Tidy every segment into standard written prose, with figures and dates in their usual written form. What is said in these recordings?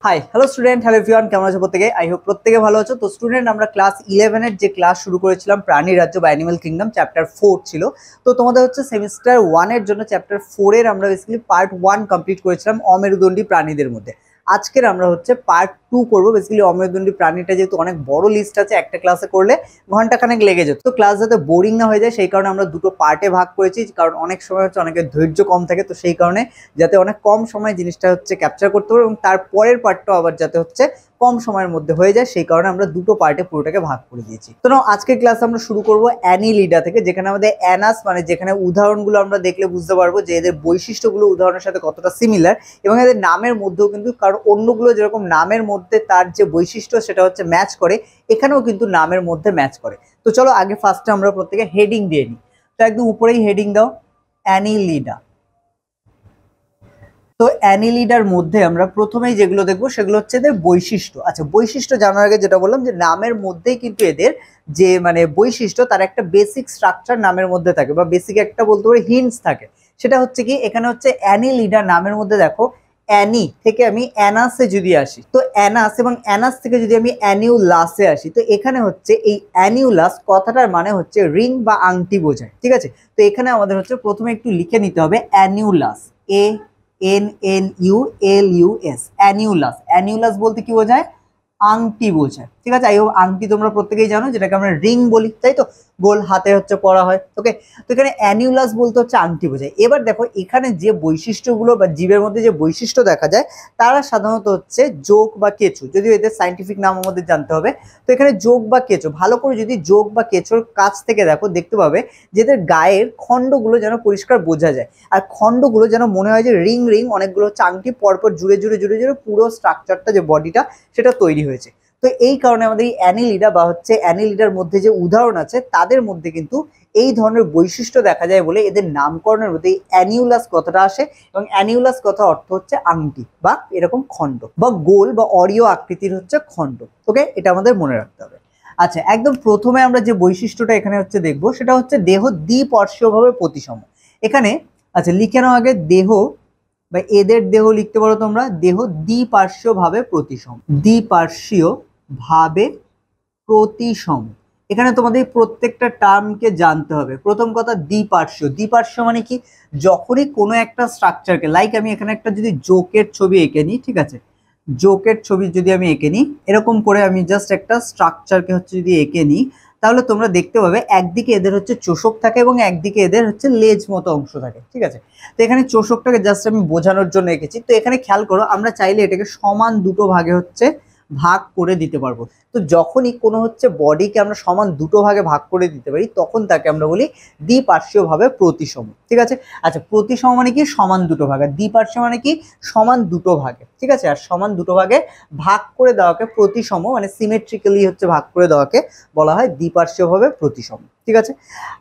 Hi hello student, hello everyone, কেমন আছো প্রত্যেকে? আই হোপ প্রত্যেকে ভালো আছো। তো স্টুডেন্ট, আমরা ক্লাস 11 এর যে ক্লাস শুরু করেছিলাম প্রাণী রাজ্য বা অ্যানিমাল কিংডম, চ্যাপ্টার 4 ছিল। তো তোমাদের হচ্ছে সেমিস্টার 1 এর জন্য চ্যাপ্টার 4 এর আমরা বেসিক্যালি পার্ট 1 কমপ্লিট করেছিলাম অমেরুদণ্ডী প্রাণীদের মধ্যে। আজকের আমরা হচ্ছে পার্ট 2 করবো। বেসিক্যালি অমেরুদণ্ডী প্রাণীটা যেহেতু অনেক বড় লিস্ট আছে, একটা ক্লাসে করলে ঘন্টাখানেক লেগে যেত। তো ক্লাস যাতে বোরিং না হয়ে যায় সেই কারণে আমরা দুটো পার্টে ভাগ করেছি, কারণ অনেক সময় হচ্ছে অনেকের ধৈর্য কম থাকে। তো সেই কারণে যাতে অনেক কম সময় জিনিসটা হচ্ছে ক্যাপচার করতে পারবো এবং তারপরের পার্টটাও আবার যাতে হচ্ছে কম সময়ের মধ্যে হয়ে যায়, সেই কারণে আমরা দুটো পার্টে পুরোটাকে ভাগ করে দিয়েছি। তো আজকের ক্লাস আমরা শুরু করব অ্যানিলিডা থেকে, যেখানে আমাদের অ্যানাস মানে যেখানে উদাহরণগুলো আমরা দেখলে বুঝতে পারবো যে এদের বৈশিষ্ট্যগুলো উদাহরণের সাথে কতটা সিমিলার, এবং এদের নামের মধ্যেও কিন্তু, কারণ অন্যগুলো যেরকম নামের মধ্যে তার যে বৈশিষ্ট্য সেটা হচ্ছে ম্যাচ করে, এখানেও কিন্তু নামের মধ্যে ম্যাচ করে। তো চলো আগে ফার্স্টে আমরা প্রত্যেকে হেডিং দিয়ে নিই। তো একদম উপরেই হেডিং দাও, অ্যানিলিডা। তো অ্যানিলিডার মধ্যে আমরা প্রথমেই যেগুলো দেখবো সেগুলো হচ্ছে এদের বৈশিষ্ট্য। আচ্ছা, বৈশিষ্ট্য জানার আগে যেটা বললাম যে নামের মধ্যেই কিন্তু এদের যে মানে বৈশিষ্ট্য, তার একটা বেসিক স্ট্রাকচার নামের মধ্যে থাকে, বা বেসিক একটা বলতে পারি হিন্টস থাকে। সেটা হচ্ছে কি, এখানে হচ্ছে অ্যানিলিডা নামের মধ্যে দেখো, অ্যানি থেকে আমি অ্যানাসে যদি আসি, তো অ্যানাস, এবং অ্যানাস থেকে যদি আমি অ্যানিউলাসে আসি, তো এখানে হচ্ছে এই অ্যানিউলাস কথাটার মানে হচ্ছে রিং বা আংটি বোঝায়। ঠিক আছে, তো এখানে আমাদের হচ্ছে প্রথমে একটু লিখে নিতে হবে অ্যানিউলাস, ANNULUS, অ্যানিউলাস। অ্যানিউলাস বলতে কি বোঝায়? আংটি বোঝায়। ঠিক আছে, আংটি তোমরা প্রত্যেকেই জানো, যেটাকে আমরা রিং বলি, তাই তো, গোল হাতে হচ্ছে পরা হয়। ওকে, তো এখানে অ্যানিউলাস বলতে হচ্ছে আংটি বোঝায়। এবার দেখো এখানে যে বৈশিষ্ট্যগুলো বা জীবের মধ্যে যে বৈশিষ্ট্য দেখা যায়, তারা সাধারণত হচ্ছে যোগ বা কেঁচো, যদিও এদের সাইন্টিফিক নাম আমাদের জানতে হবে। তো এখানে যোগ বা কেঁচো, ভালো করে যদি যোগ বা কেঁচোর কাছ থেকে দেখো, দেখতে পাবে যে এদের গায়ের খণ্ডগুলো যেন পরিষ্কার বোঝা যায়, আর খণ্ডগুলো যেন মনে হয় যে রিং রিং অনেকগুলো হচ্ছে আংটি পরপর জুড়ে জুড়ে জুড়ে জুড়ে পুরো স্ট্রাকচারটা, যে বডিটা, সেটা তৈরি হয়েছে। তো এই কারণে আমাদের এই অ্যানিলিডা বা হচ্ছে অ্যানিলিডার মধ্যে যে উদাহরণ আছে তাদের মধ্যে কিন্তু এই ধরনের বৈশিষ্ট্য দেখা যায় বলে এদের নামকরণের মধ্যে এই অ্যানিউলাস কথাটা আসে, এবং অ্যানিউলাস কথা অর্থ হচ্ছে আংটি বা এরকম খণ্ড বা গোল বা অরীয় আকৃতির হচ্ছে খণ্ড। ওকে, এটা আমাদের মনে রাখতে হবে। আচ্ছা, একদম প্রথমে আমরা যে বৈশিষ্ট্যটা এখানে হচ্ছে দেখবো সেটা হচ্ছে দেহ দ্বিপার্শ্বীয়ভাবে প্রতিসম। এখানে আচ্ছা লিখে নাও আগে, দেহ বা এদের দেহ লিখতে পারো তোমরা, দেহ দ্বিপার্শ্বীয়ভাবে প্রতিসম, দ্বিপার্শ্বীয় ভাবে প্রতিসম। এখানে তোমাদের প্রত্যেকটা টার্মকে জানতে হবে। প্রথম কথা, দ্বিপার্শ্ব। দ্বিপার্শ্ব মানে কি, যখনই কোনো একটা স্ট্রাকচারকে, লাইক আমি এখানে একটা যদি জোকের ছবি এঁকে নিই, ঠিক আছে, জোকের ছবি যদি আমি এঁকে নিই, এরকম করে আমি জাস্ট একটা স্ট্রাকচারকে হচ্ছে যদি এঁকে নিই, তাহলে তোমরা দেখতে পাবে একদিকে এদের হচ্ছে চোষক থাকে এবং একদিকে এদের হচ্ছে লেজ মতো অংশ থাকে। ঠিক আছে, তো এখানে চোষকটাকে জাস্ট আমি বোঝানোর জন্য এঁকেছি। তো এখানে খেয়াল করো, আমরা চাইলে এটাকে সমান দুটো ভাগে হচ্ছে ভাগ করে দিতে পারবো। তো যখনই কোনো হচ্ছে বডিকে আমরা সমান দুটো ভাগে ভাগ করে দিতে পারি, তখন তাকে আমরা বলি দ্বিপার্শ্বীয়ভাবে প্রতিসম। ঠিক আছে, আচ্ছা, প্রতিসম মানে কি, সমান দুটো ভাগে, দ্বিপার্শ্বীয় মানে কি, সমান দুটো ভাগে। ঠিক আছে, আর সমান দুটো ভাগে ভাগ করে দেওয়াকে প্রতিসম মানে সিমেট্রিক্যালি হচ্ছে ভাগ করে দেওয়াকে বলা হয় দ্বিপার্শ্বীয়ভাবে প্রতিসম। ঠিক আছে,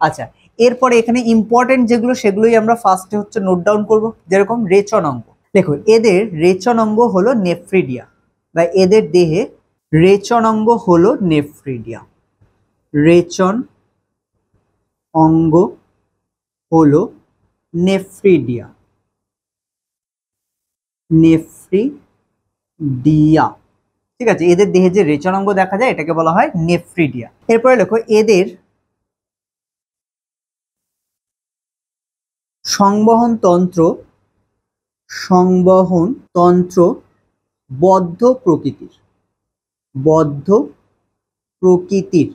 আচ্ছা, এরপরে এখানে ইম্পর্টেন্ট যেগুলো সেগুলোই আমরা ফার্স্টে হচ্ছে নোট ডাউন করবো। যেরকম রেচন অঙ্গ, দেখো এদের রেচন অঙ্গ হলো নেফ্রিডিয়া, বা এদের দেহে রেচন অঙ্গ হলো নেফ্রিডিয়া। রেচন অঙ্গ হলো নেফ্রিডিয়া, নেফ্রিডিয়া। ঠিক আছে, এদের দেহে যে রেচন অঙ্গ দেখা যায় এটাকে বলা হয় নেফ্রিডিয়া। এরপরে দেখো এদের সংবহন তন্ত্র, সংবহন তন্ত্র বদ্ধ প্রকৃতির, বদ্ধ প্রকৃতির।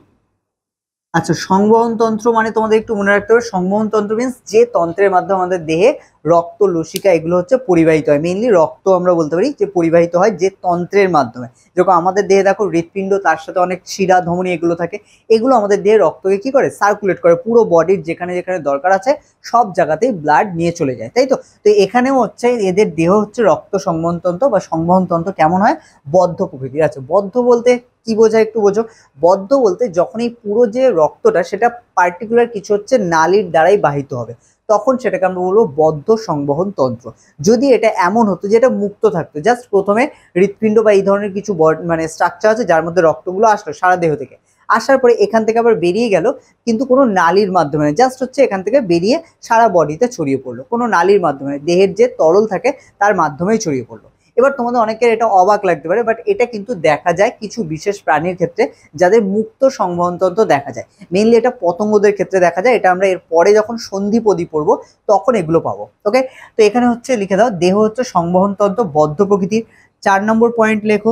আচ্ছা, সংবহন তন্ত্র মানে তোমাদের একটু মনে রাখতে হবে, সংবহন তন্ত্র মিন্স যে তন্ত্রের মাধ্যমে আমাদের দেহে রক্ত, লসিকা এগুলো হচ্ছে পরিবাহিত হয়। মেইনলি রক্ত আমরা বলতে পারি যে পরিবাহিত হয় যে তন্ত্রের মাধ্যমে। যখন আমাদের দেহে দেখো হৃৎপিণ্ড, তার সাথে অনেক শিরা, ধমনী এগুলো থাকে, এগুলো আমাদের দেহে রক্তকে কি করে, সার্কুলেট করে, পুরো বডির যেখানে যেখানে দরকার আছে সব জায়গাতেই ব্লাড নিয়ে চলে যায়, তাই তো। তো এখানেও হচ্ছে এদের দেহ হচ্ছে রক্ত সংবহন তন্ত্র বা সংবহন তন্ত্র কেমন হয়, বদ্ধ প্রকৃতির। আচ্ছা, বদ্ধ বলতে কি বোঝায় একটু বোঝো। বদ্ধ বলতে যখন এই পুরো যে রক্তটা সেটা পার্টিকুলার কিছু হচ্ছে নালীর দ্বারাই বাহিত হবে, তখন সেটাকে আমরা বলবো বদ্ধ সংবহন তন্ত্র। যদি এটা এমন হতো যে এটা মুক্ত থাকতো, জাস্ট প্রথমে হৃৎপিণ্ড বা এই ধরনের কিছু মানে স্ট্রাকচার আছে যার মধ্যে রক্তগুলো আসলো সারা দেহ থেকে, আসার পরে এখান থেকে আবার বেরিয়ে গেল, কিন্তু কোনো নালীর মাধ্যমে, জাস্ট হচ্ছে এখান থেকে বেরিয়ে সারা বডিতে ছড়িয়ে পড়লো, কোনো নালীর মাধ্যমে, দেহের যে তরল থাকে তার মাধ্যমেই ছড়িয়ে পড়লো। এবার তোমাদের অনেকের এটা অবাক লাগতে পারে, বাট এটা কিন্তু দেখা যায় কিছু বিশেষ প্রাণীর ক্ষেত্রে যাদের মুক্ত সংবহনতন্ত্র দেখা যায়। মেইনলি এটা পতঙ্গদের ক্ষেত্রে দেখা যায়, এটা আমরা এর পরে যখন সন্ধিপদী পড়বো তখন এগুলো পাবো। ওকে, তো এখানে হচ্ছে লিখে দাও দেহ হচ্ছে সংবহনতন্ত্র বদ্ধ প্রকৃতির। 4 নম্বর পয়েন্ট লেখো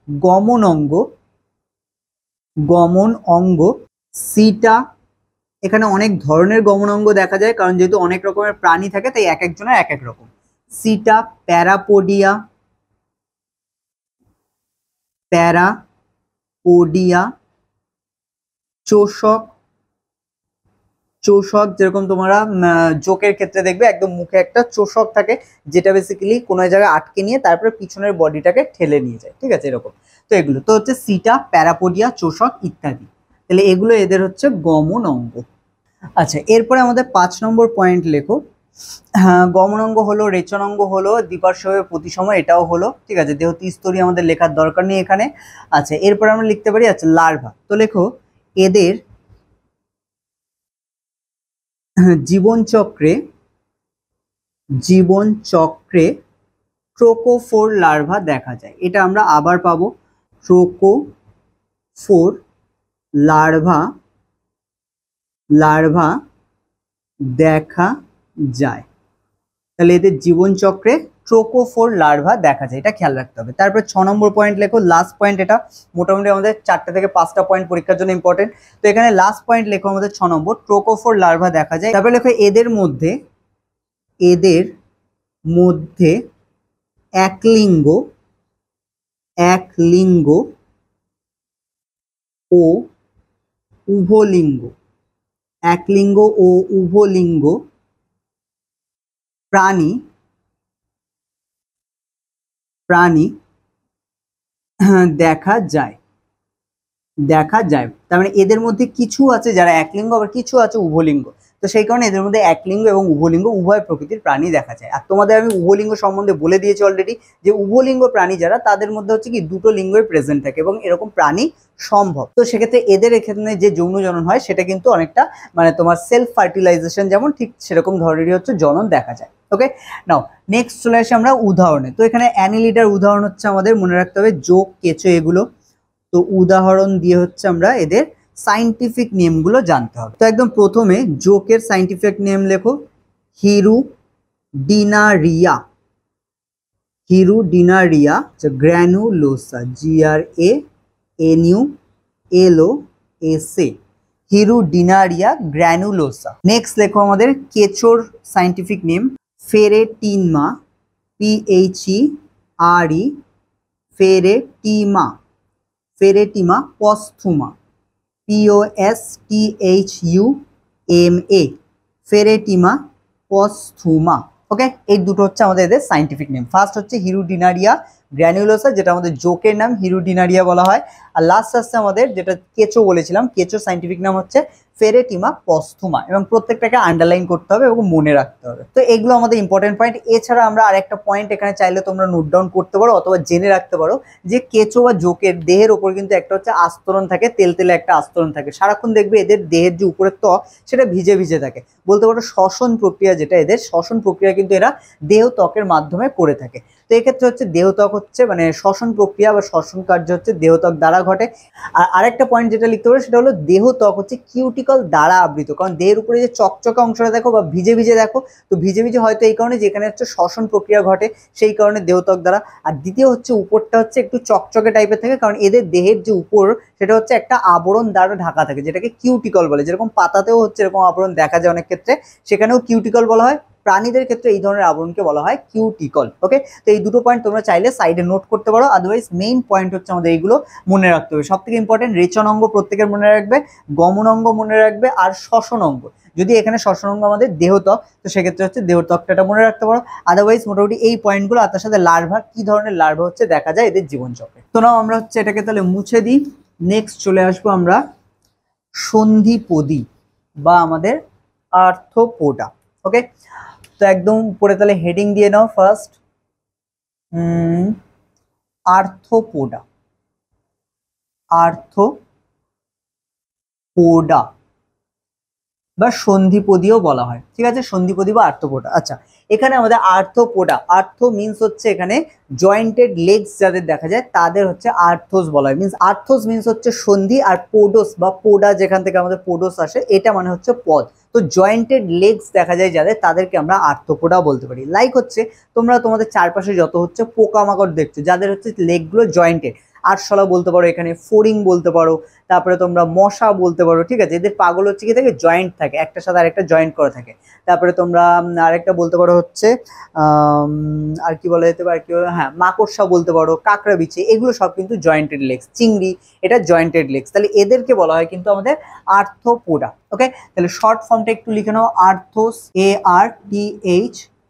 গমন অঙ্গ, গমন অঙ্গ সিটা। এখানে অনেক ধরনের গমন অঙ্গ দেখা যায়, কারণ যেহেতু অনেক রকমের প্রাণী থাকে তাই এক একজনের এক এক রকম। সিটা, প্যারাপোডিয়া, প্যারাপোডিয়া, চোষক, চোষক যেরকম তোমরা জোকের ক্ষেত্রে দেখবে একদম মুখে একটা চোষক থাকে, যেটা বেসিক্যালি কোনো জায়গায় আটকে নিয়ে তারপরে পিছনের বডিটাকে ঠেলে নিয়ে যায়, ঠিক আছে এরকম। তো এগুলো তো হচ্ছে সিটা, প্যারাপোডিয়া, চোষক ইত্যাদি। তাহলে এগুলো এদের হচ্ছে গমন অঙ্গ। আচ্ছা, এরপরে আমাদের 5 নম্বর পয়েন্ট লেখো। হ্যাঁ, গমন অঙ্গ হলো, রেচন অঙ্গ হলো, দ্বিপার্শ্বীয় প্রতিসম এটাও হলো, ঠিক আছে। দেহ ত্রিস্তরী আমাদের লেখার দরকার নেই এখানে। আচ্ছা, এরপরে আমরা লিখতে পারি আচ্ছা লার্ভা। তো লেখো এদের জীবনচক্রে, জীবনচক্রে ট্রোকোফোর লার্ভা দেখা যায়। এটা আমরা আবার পাবো, ট্রোকোফোর লার্ভা, লার্ভা দেখা যায়। তাহলে এদের জীবনচক্রে ট্রোকোফোর লার্ভা দেখা যায়, এটা খেয়াল রাখতে হবে। তারপর 6 নম্বর পয়েন্ট লেখো, লাস্ট পয়েন্ট। এটা মোটামুটি আমাদের 4টা থেকে 5টা পয়েন্ট পরীক্ষার জন্য ইম্পর্টেন্ট। তো এখানে লাস্ট পয়েন্ট লেখো আমাদের 6 নম্বর, ট্রোকোফোর লার্ভা দেখা যায়। তারপরে লেখো এদের মধ্যে, এদের মধ্যে একলিঙ্গ, একলিঙ্গ ও উভলিঙ্গ, একলিঙ্গ ও উভলিঙ্গ প্রাণী, প্রাণী দেখা যায়, দেখা যায়। তার মানে এদের মধ্যে কিছু আছে যারা একলিঙ্গ, আবার কিছু আছে উভলিঙ্গ। তো সেই কারণে এদের মধ্যে একলিঙ্গ এবং উভলিঙ্গ উভয় প্রকৃতির প্রাণী দেখা যায়। আর তোমাদের আমি উভলিঙ্গ সম্বন্ধে বলে দিয়েছি অলরেডি, যে উভলিঙ্গ প্রাণী যারা তাদের মধ্যে হচ্ছে কি দুটো লিঙ্গই প্রেজেন্ট থাকে এবং এরকম প্রাণী সম্ভব। তো সেক্ষেত্রে এদের এখানে যে যৌন জনন হয় সেটা কিন্তু অনেকটা মানে তোমার সেলফ ফার্টিলাইজেশন যেমন, ঠিক সেরকম ধরনেরই হচ্ছে জনন দেখা যায়। ওকে, নাও নেক্সট চলে আসে আমরা উদাহরণে। তো এখানে অ্যানিলিডার উদাহরণ হচ্ছে আমাদের মনে রাখতে হবে জোক, কেঁচো এগুলো। তো উদাহরণ দিয়ে হচ্ছে আমরা এদের সাইন্টিফিক নেমগুলো জানতে হবে। তো একদম প্রথমে জোকের সাইন্টিফিক নেম লেখো, হিরুডিনারিয়া, হিরুডিনারিয়া গ্র্যানুলোসা, GRANULOSA, হিরুডিনারিয়া গ্র্যানুলোসা। নেক্সট লেখো আমাদের কেঁচোর সাইন্টিফিক নেম, ফেরেটিনমা, PHERE, ফেরেটিমা, ফেরেটিমা পস্থুমা, POSTHUMA, ফেরেটিমা পস্থুমা। ওকে, এই দুটো হচ্ছে আমাদের এদের সাইন্টিফিক নেম। ফার্স্ট হচ্ছে হিরুডিনারিয়া গ্র্যানুলোসা, যেটা আমাদের জোকের নাম হিরুডিনারিয়া বলা হয়। আর লাস্ট আসছে আমাদের যেটা কেঁচো বলেছিলাম, কেঁচোর সাইন্টিফিক নাম হচ্ছে ফেরেটিমা পস্থুমা, এবং প্রত্যেকটাকে আন্ডারলাইন করতে হবে এবং মনে রাখতে হবে। তো এগুলো আমাদের ইম্পর্টেন্ট পয়েন্ট। এছাড়া আমরা আরেকটা পয়েন্ট এখানে চাইলে তোমরা নোট ডাউন করতে পারো অথবা জেনে রাখতে পারো, যে কেঁচো বা জোকের দেহের ওপর কিন্তু একটা হচ্ছে আস্তরণ থাকে, তেলতেলে একটা আস্তরণ থাকে। সারাক্ষণ দেখবে এদের দেহের যে উপরের ত্বক সেটা ভিজে ভিজে থাকে, বলতে পারো শ্বসন প্রক্রিয়া, যেটা এদের শ্বসন প্রক্রিয়া কিন্তু এরা দেহ ত্বকের মাধ্যমে করে থাকে। তো এক্ষেত্রে হচ্ছে দেহত্বক হচ্ছে মানে শ্বসন প্রক্রিয়া বা শ্বসন কার্য হচ্ছে দেহত্বক দ্বারা ঘটে। আর আরেকটা পয়েন্ট যেটা লিখতে পারো সেটা হলো দেহত্বক হচ্ছে কিউটিকল দ্বারা আবৃত, কারণ দেহের উপরে যে চকচকে অংশটা দেখো বা ভিজে ভিজে দেখো, তো ভিজে ভিজে হয়তো এই কারণে যেখানে হচ্ছে শ্বসন প্রক্রিয়া ঘটে সেই কারণে দেহত্বক দ্বারা। আর দ্বিতীয় হচ্ছে উপরটা হচ্ছে একটু চকচকে টাইপের থাকে, কারণ এদের দেহের যে উপর সেটা হচ্ছে একটা আবরণ দ্বারা ঢাকা থাকে, যেটাকে কিউটিকল বলে। যেরকম পাতাতেও হচ্ছে এরকম আবরণ দেখা যায় অনেক ক্ষেত্রে, সেখানেও কিউটিকল বলা হয়। প্রাণীদের ক্ষেত্রে এই ধরনের আবরণকে বলা হয় কিউটিকল। ওকে, তো এই দুটো পয়েন্ট তোমরা চাইলে সাইডে নোট করতে পারো, আদারওয়াইজ মেইন পয়েন্ট হচ্ছে আমাদের এইগুলো মনে রাখতে হবে। সব থেকে ইম্পর্টেন্ট রেচন অঙ্গ প্রত্যেকের মনে রাখবে, গমন অঙ্গ মনে রাখবে, আর শ্বসন অঙ্গ। যদি এখানে শ্বসন অঙ্গ আমাদের দেহত্বক, তো সেক্ষেত্রে হচ্ছে দেহত্বকটা মনে রাখতে পারো। আদারওয়াইজ মোটামুটি এই পয়েন্টগুলো, আর তার সাথে লার্ভা, কি ধরনের লার্ভা হচ্ছে দেখা যায় এদের জীবনচক্রে। তো নাও আমরা হচ্ছে এটাকে তাহলে মুছে দিই। নেক্সট চলে আসবো আমরা সন্ধিপদী বা আমাদের আর্থ্রোপোডা। ওকে, তো একদম উপরে তাহলে হেডিং দিয়ে নাও ফার্স্ট, আর্থ্রোপোডা, আর্থ্রোপোডা। বা সন্ধিপদীও বলা হয়, ঠিক আছে, সন্ধিপদী বা আর্থ্রোপোডা। আচ্ছা, এখানে আমাদের আর্থ্রোপোডা, আর্থ্রো মিন্স হচ্ছে এখানে জয়েন্টেড লেগস যাদের দেখা যায় তাদের হচ্ছে আর্থোস বলা হয়, মিন্স আর্থোস মিন্স হচ্ছে সন্ধি, আর পোডোস বা পোডা যেখান থেকে আমাদের পোডোস আসে এটা মানে হচ্ছে পদ। তো জয়েন্টেড লেগস দেখা যায় যাদের তাদেরকে আমরা আর্থ্রোপোডা বলতে পারি। লাইক হচ্ছে তোমরা তোমাদের চারপাশে যত হচ্ছে পোকামাকড় দেখছো যাদের হচ্ছে লেগগুলো জয়েন্টেড, আরশোলা বলতে পারো, এখানে ফড়িং বলতে পারো, তারপরে তোমরা মশা বলতে পারো, ঠিক আছে, এদের পাগল হচ্ছে কি থাকে, জয়েন্ট থাকে, একটার সাথে আরেকটা জয়েন্ট করা থাকে। তারপরে তোমরা আরেকটা বলতে পারো হচ্ছে আর কি বলা যেতে পারে, কি বলে, হ্যাঁ মাকড়সা বলতে পারো, কাঁকড়া বিছে, এগুলো সব কিন্তু জয়েন্টেড লেগস। চিংড়ি এটা জয়েন্টেড লেগস, তাহলে এদেরকে বলা হয় কিন্তু আমাদের আর্থ্রোপোডা। ওকে, তাহলে শর্ট ফর্মটা একটু লিখে নাও, আর্থোস, ARTHOS,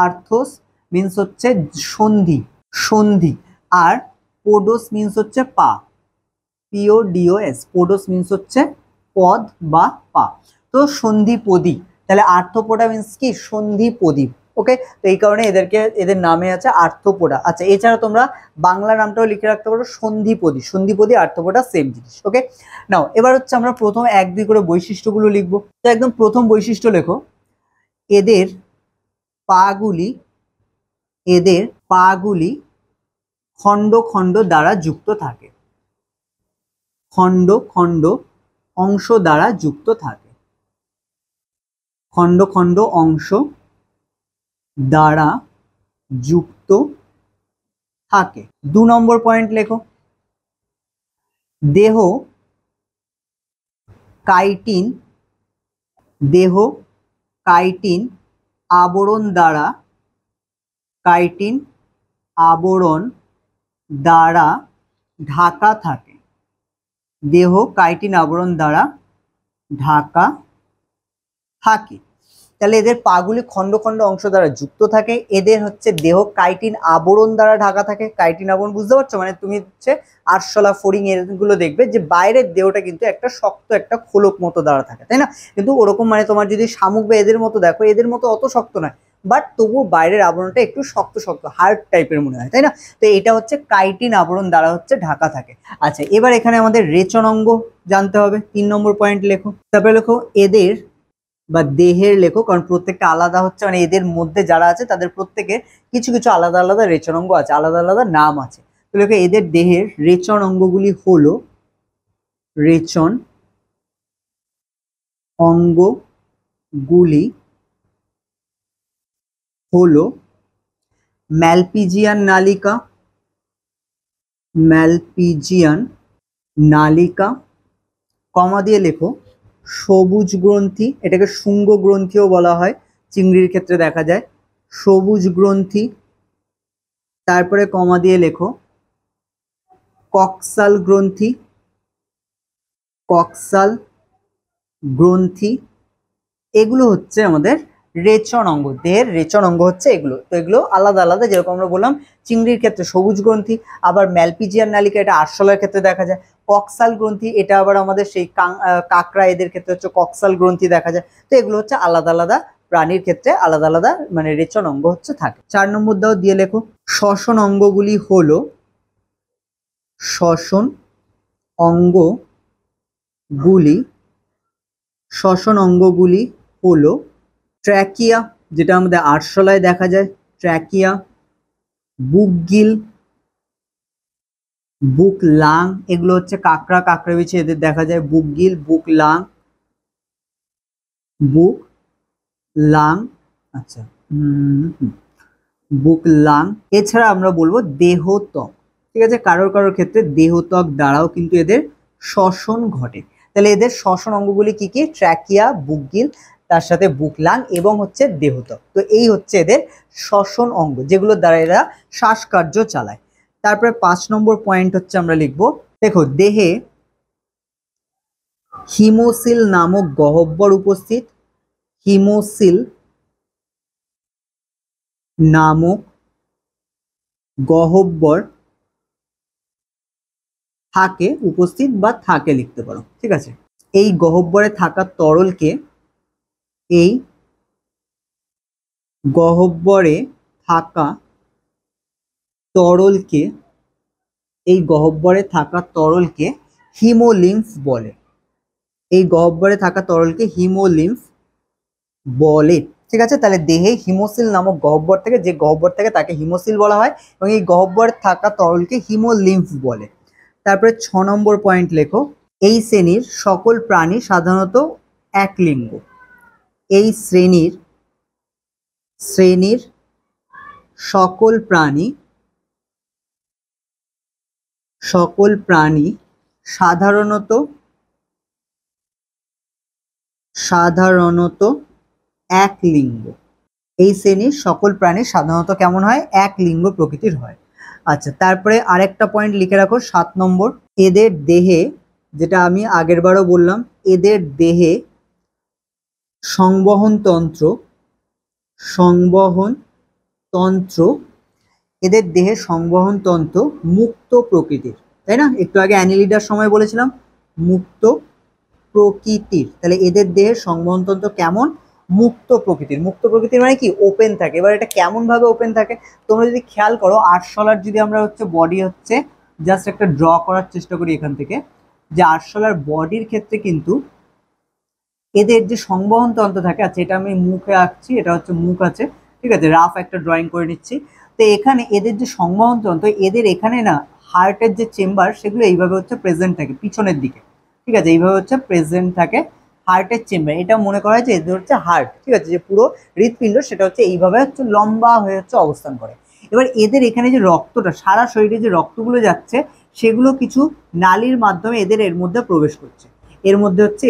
আর্থোস মিন্স হচ্ছে সন্ধি, সন্ধি, আর পোডোস মিন্স হচ্ছে পা, PODOS, পোডোস মিন্স হচ্ছে পদ বা পা। তো সন্ধিপদী, তাহলে আর্থ্রোপোডা মিন্স কি, সন্ধিপদী। ওকে, তো এই কারণে এদেরকে, এদের নামে আছে আর্থ্রোপোডা। আচ্ছা, এছাড়া তোমরা বাংলা নামটাও লিখে রাখতে পারো সন্ধিপদী, সন্ধিপদী আর্থ্রোপোডা সেম জিনিস। ওকে, নাও এবার হচ্ছে আমরা প্রথম 1-2 করে বৈশিষ্ট্যগুলো লিখবো। তো একদম প্রথম বৈশিষ্ট্য লেখো, এদের পাগুলি, এদের পাগুলি খণ্ড খণ্ড দ্বারা যুক্ত থাকে, খণ্ড খণ্ড অংশ দ্বারা যুক্ত থাকে, খণ্ড খণ্ড অংশ দ্বারা যুক্ত থাকে। 2 নম্বর পয়েন্ট লেখো, দেহ কাইটিন, দেহ কাইটিন আবরণ দ্বারা, কাইটিন আবরণ দ্বারা ঢাকা থাকে, দেহ কাইটিন আবরণ দ্বারা ঢাকা থাকে। তাহলে এদের পাগুলি খণ্ড খণ্ড অংশ দ্বারা যুক্ত থাকে, এদের হচ্ছে দেহ কাইটিন আবরণ দ্বারা ঢাকা থাকে। কাইটিন আবরণ বুঝতে পারছো, মানে তুমি হচ্ছে আরশোলা, ফড়িং এগুলো দেখবে যে বাইরের দেহটা কিন্তু একটা শক্ত একটা খোলক মতো দ্বারা থাকে, তাই না, কিন্তু ওরকম মানে তোমার যদি শামুক বা এদের মতো দেখো, এদের মতো অত শক্ত নয়, বাট তবুও বাইরের আবরণটা একটু শক্ত শক্ত হার্ড টাইপের মনে হয়, তাই না। তো এটা হচ্ছে কাইটিন আবরণ দ্বারা হচ্ছে ঢাকা থাকে। আচ্ছা, এবার এখানে আমাদের রেচন অঙ্গ জানতে হবে, 3 নম্বর পয়েন্ট লেখো। তারপরে লেখো এদের বা দেহের লেখো, কারণ প্রত্যেকটা আলাদা হচ্ছে, মানে এদের মধ্যে যারা আছে তাদের প্রত্যেকের কিছু কিছু আলাদা আলাদা রেচন অঙ্গ আছে, আলাদা আলাদা নাম আছে। তো লেখো এদের দেহের রেচন অঙ্গগুলি হলো, রেচন অঙ্গগুলি হলো ম্যালপিজিয়ান নালিকা, ম্যালপিজিয়ান নালিকা, কমা দিয়ে লেখো সবুজ গ্রন্থি, এটাকে শুঙ্গ গ্রন্থিও বলা হয়, চিংড়ির ক্ষেত্রে দেখা যায় সবুজ গ্রন্থি। তারপরে কমা দিয়ে লেখো কক্সাল গ্রন্থি, কক্সাল গ্রন্থি। এগুলো হচ্ছে আমাদের রেচন অঙ্গ, দেহের রেচন অঙ্গ হচ্ছে এগুলো। তো এগুলো আলাদা আলাদা, যেরকম আমরা বললাম চিংড়ির ক্ষেত্রে সবুজ গ্রন্থি, আবার ম্যালপিজিয়ান নালিকা এটা আরশোলার ক্ষেত্রে দেখা যায়, কক্সাল গ্রন্থি এটা আবার আমাদের সেই কাঁকড়া এদের ক্ষেত্রে হচ্ছে কক্সাল গ্রন্থি দেখা যায়। তো এগুলো হচ্ছে আলাদা আলাদা প্রাণীর ক্ষেত্রে আলাদা আলাদা মানে রেচন অঙ্গ হচ্ছে থাকে। 4 নম্বর দাও দিয়ে লেখো শ্বসন অঙ্গগুলি হলো, শ্বসন অঙ্গগুলি, শ্বসন অঙ্গগুলি হলো ট্র্যাকিয়া, যেটা আমাদের আরশোলায় দেখা যায়, ট্র্যাকিয়া, বুকগিল, বুক লাং, এগুলো হচ্ছে কাঁকড়া, কাঁকড়া বিছে এদের দেখা যায়, বুকগিল, বুক লাং, বুক লাং। আচ্ছা, বুক লাং। এছাড়া আমরা বলবো দেহত্বক, ঠিক আছে, কারোর কারোর ক্ষেত্রে দেহত্বক দ্বারাও কিন্তু এদের শ্বসন ঘটে। তাহলে এদের শ্বসন অঙ্গগুলি কি কি, ট্র্যাকিয়া, বুকগিল, তার সাথে বুকলাং এবং হচ্ছে দেহত্বক। তো এই হচ্ছে এদের শ্বসন অঙ্গ, যেগুলোর দ্বারা এরা শ্বাসকার্য চালায়। তারপরে 5 নম্বর পয়েন্ট হচ্ছে আমরা লিখবো, দেখো দেহে হিমোসিল নামক গহ্বর উপস্থিত, হিমোসিল নামক গহ্বর থাকে, উপস্থিত বা থাকে লিখতে পারো, ঠিক আছে। এই গহ্বরে থাকা তরলকে, এই গহ্বরে থাকা তরলকে, এই গহ্বরে থাকা তরলকে হিমোলিম্ফ বলে, এই গহ্বরে থাকা তরলকে হিমোলিম্ফ বলে। ঠিক আছে, তাহলে দেহে হিমোসিল নামক গহ্বর থেকে, যে গহ্বর থেকে তাকে হিমোসিল বলা হয়, এবং এই গহ্বরে থাকা তরলকে হিমোলিম্ফ বলে। তারপরে 6 নম্বর পয়েন্ট লেখো, এই শ্রেণীর সকল প্রাণী সাধারণত এক লিঙ্গ। এই শ্রেণীর সকল প্রাণী সাধারণত এক লিঙ্গ। এই শ্রেণীর সকল প্রাণী সাধারণত কেমন হয়? এক লিঙ্গ প্রকৃতির হয়। আচ্ছা, তারপরে আরেকটা পয়েন্ট লিখে রাখো 7 নম্বর, এদের দেহে, যেটা আমি আগের বারও বললাম, এদের দেহে সংবহন তন্ত্র মুক্ত প্রকৃতির, তাই না? একটু আগে অ্যানিলিডার সময় বলেছিলাম মুক্ত প্রকৃতির, তাহলে এদের দেহের সংবহন তন্ত্র কেমন? মুক্ত প্রকৃতির। মুক্ত প্রকৃতির মানে কি? ওপেন থাকে। এবার এটা কেমন ভাবে ওপেন থাকে? তোমরা যদি খেয়াল করো, আরশোলার যদি আমরা বডি জাস্ট একটা ড্র করার চেষ্টা করি এখান থেকে, যে আরশোলার বডির ক্ষেত্রে কিন্তু এদের যে সংবহন তন্ত্র থাকে, আচ্ছা এটা আমি মুখে আঁকছি, এটা মুখ আছে, ঠিক আছে, রাফ একটা ড্রয়িং করে নিচ্ছি। তো এখানে এদের যে সংবহন তন্ত্র, এদের এখানে না হার্টের যে চেম্বার, সেগুলো এইভাবে প্রেজেন্ট থাকে পিছনের দিকে, ঠিক আছে, এইভাবে প্রেজেন্ট থাকে হার্টের চেম্বার। এটা মনে করা হয় যে এদের হার্ট, ঠিক আছে, যে পুরো হৃৎপিণ্ড সেটা এইভাবে লম্বা হয়ে অবস্থান করে। এবার এদের এখানে যে রক্তটা, সারা শরীরে যে রক্তগুলো যাচ্ছে, সেগুলো কিছু নালীর মাধ্যমে এর মধ্যে প্রবেশ করছে,